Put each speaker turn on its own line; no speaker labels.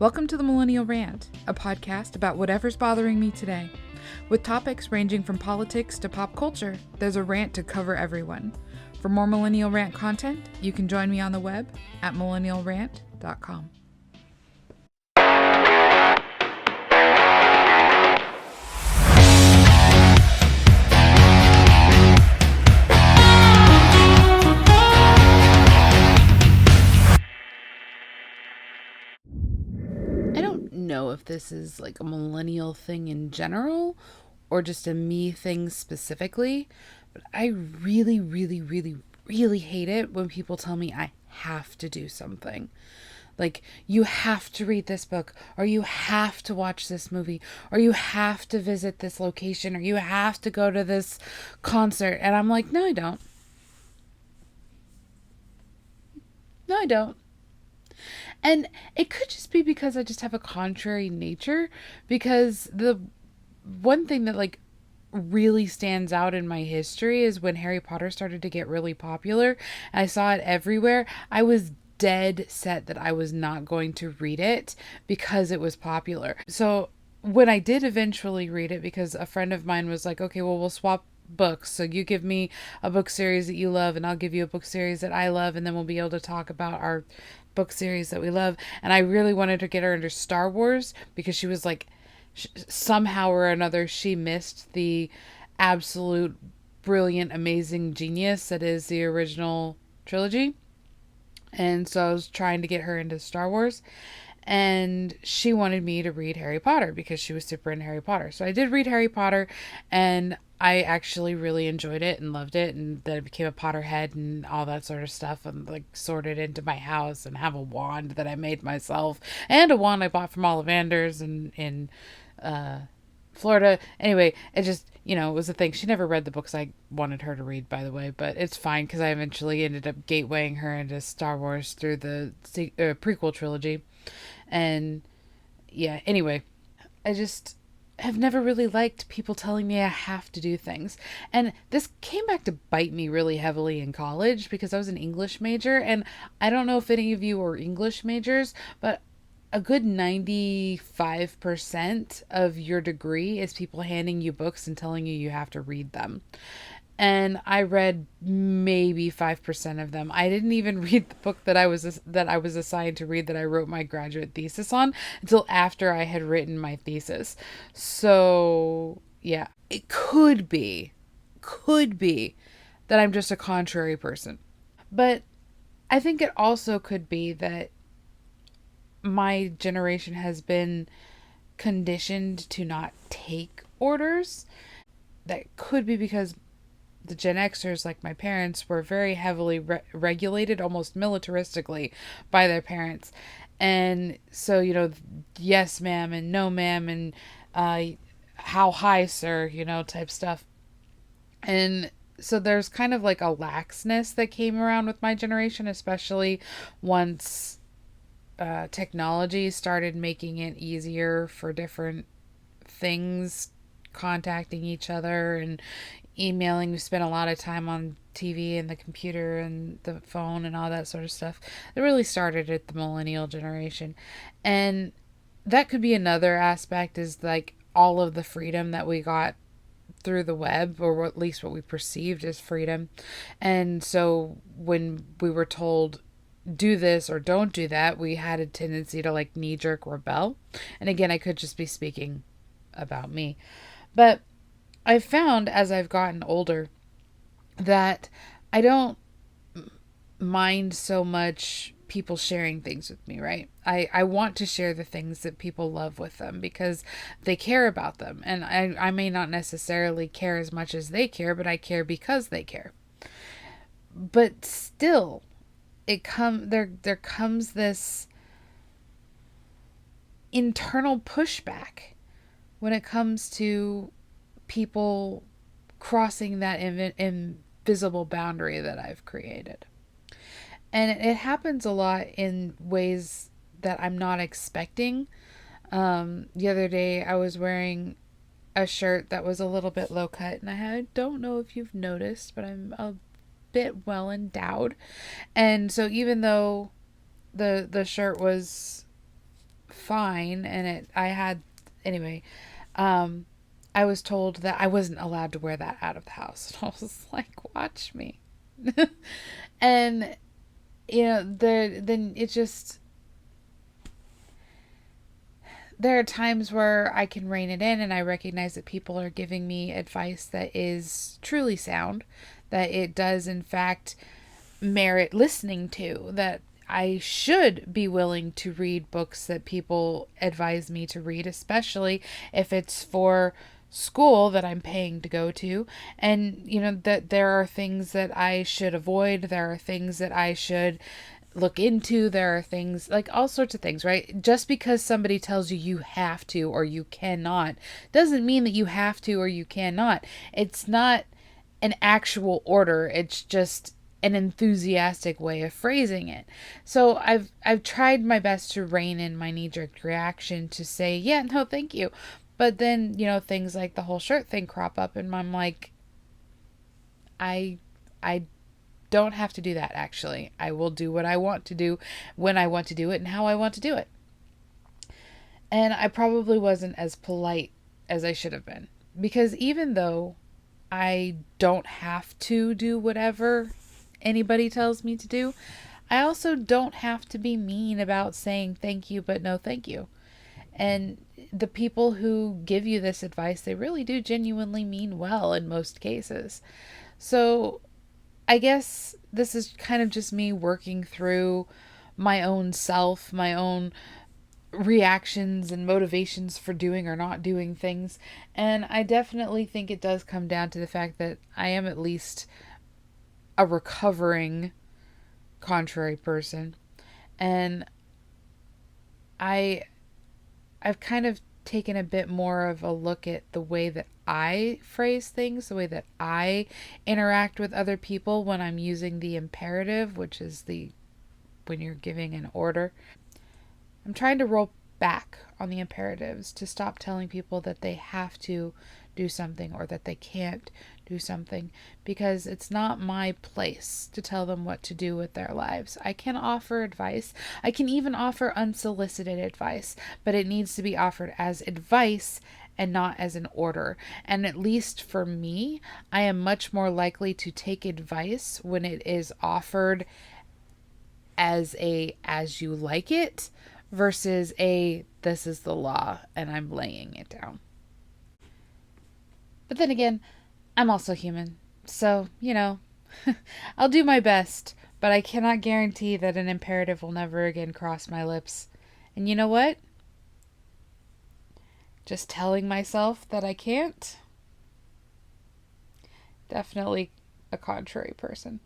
Welcome to the Millennial Rant, a podcast about whatever's bothering me today. With topics ranging from politics to pop culture, there's a rant to cover everyone. For more Millennial Rant content, you can join me on the web at millennialrant.com. I don't know if this is like a millennial thing in general or just a me thing specifically, but I really hate it when people tell me I have to do something. Like, you have to read this book, or you have to watch this movie, or you have to visit this location, or you have to go to this concert. And I'm like, no, I don't. No, I don't. And it could just be because I just have a contrary nature, because the one thing that like really stands out in my history is when Harry Potter started to get really popular. I saw it everywhere. I was dead set that I was not going to read it because it was popular. So when I did eventually read it, because a friend of mine was like, okay, well, we'll swap books. So you give me a book series that you love and I'll give you a book series that I love, and then we'll be able to talk about our book series that we love. And I really wanted to get her into Star Wars because she was like, somehow or another, she missed the absolute brilliant, amazing genius that is the original trilogy. And so I was trying to get her into Star Wars. And she wanted me to read Harry Potter because she was super into Harry Potter. So I did read Harry Potter, and I actually really enjoyed it and loved it. And then I became a Potterhead and all that sort of stuff, and like sorted into my house and have a wand that I made myself and a wand I bought from Ollivander's in Florida. Anyway, it just, it was a thing. She never read the books I wanted her to read, by the way, but it's fine because I eventually ended up gatewaying her into Star Wars through the prequel trilogy. And yeah, anyway, I just have never really liked people telling me I have to do things. And this came back to bite me really heavily in college because I was an English major. And I don't know if any of you are English majors, but a good 95% of your degree is people handing you books and telling you have to read them. And I read maybe 5% of them. I didn't even read the book that I was assigned to read, that I wrote my graduate thesis on, until after I had written my thesis. So, yeah, it could be that I'm just a contrary person. But I think it also could be that my generation has been conditioned to not take orders. That could be because the Gen Xers, like my parents, were very heavily regulated, almost militaristically, by their parents. And so, yes, ma'am, and no, ma'am, and how high, sir, type stuff. And so there's kind of like a laxness that came around with my generation, especially once technology started making it easier for different things, contacting each other and emailing. We spent a lot of time on TV and the computer and the phone and all that sort of stuff. It really started at the millennial generation. And that could be another aspect, is like all of the freedom that we got through the web, or at least what we perceived as freedom. And so when we were told do this or don't do that, we had a tendency to like knee-jerk rebel. And again, I could just be speaking about me. But I've found as I've gotten older that I don't mind so much people sharing things with me, right? I want to share the things that people love with them because they care about them. And I may not necessarily care as much as they care, but I care because they care. But still, there comes this internal pushback when it comes to people crossing that invisible boundary that I've created. And it happens a lot in ways that I'm not expecting. The other day I was wearing a shirt that was a little bit low cut, and I don't know if you've noticed, but I'm a bit well endowed. And so even though the shirt was fine. And I had, anyway, um, I was told that I wasn't allowed to wear that out of the house. And I was like, watch me. And, then it just, there are times where I can rein it in and I recognize that people are giving me advice that is truly sound, that it does, in fact, merit listening to, that I should be willing to read books that people advise me to read, especially if it's for school that I'm paying to go to. And, that there are things that I should avoid. There are things that I should look into. There are things like all sorts of things, right? Just because somebody tells you you have to or you cannot doesn't mean that you have to or you cannot. It's not an actual order. It's just an enthusiastic way of phrasing it. So I've tried my best to rein in my knee-jerk reaction to say, yeah, no, thank you. But then, things like the whole shirt thing crop up and I'm like, I don't have to do that, actually. I will do what I want to do when I want to do it and how I want to do it. And I probably wasn't as polite as I should have been. Because even though I don't have to do whatever anybody tells me to do, I also don't have to be mean about saying thank you, but no thank you. And the people who give you this advice, they really do genuinely mean well in most cases. So I guess this is kind of just me working through my own self, my own reactions and motivations for doing or not doing things. And I definitely think it does come down to the fact that I am at least a recovering contrary person. And I've kind of taken a bit more of a look at the way that I phrase things, the way that I interact with other people when I'm using the imperative, which is when you're giving an order. I'm trying to roll back on the imperatives to stop telling people that they have to do something or that they can't do something, because it's not my place to tell them what to do with their lives. I can offer advice. I can even offer unsolicited advice, but it needs to be offered as advice and not as an order. And at least for me, I am much more likely to take advice when it is offered as you like it versus this is the law and I'm laying it down. But then again, I'm also human. So, I'll do my best, but I cannot guarantee that an imperative will never again cross my lips. And you know what? Just telling myself that I can't? Definitely a contrary person.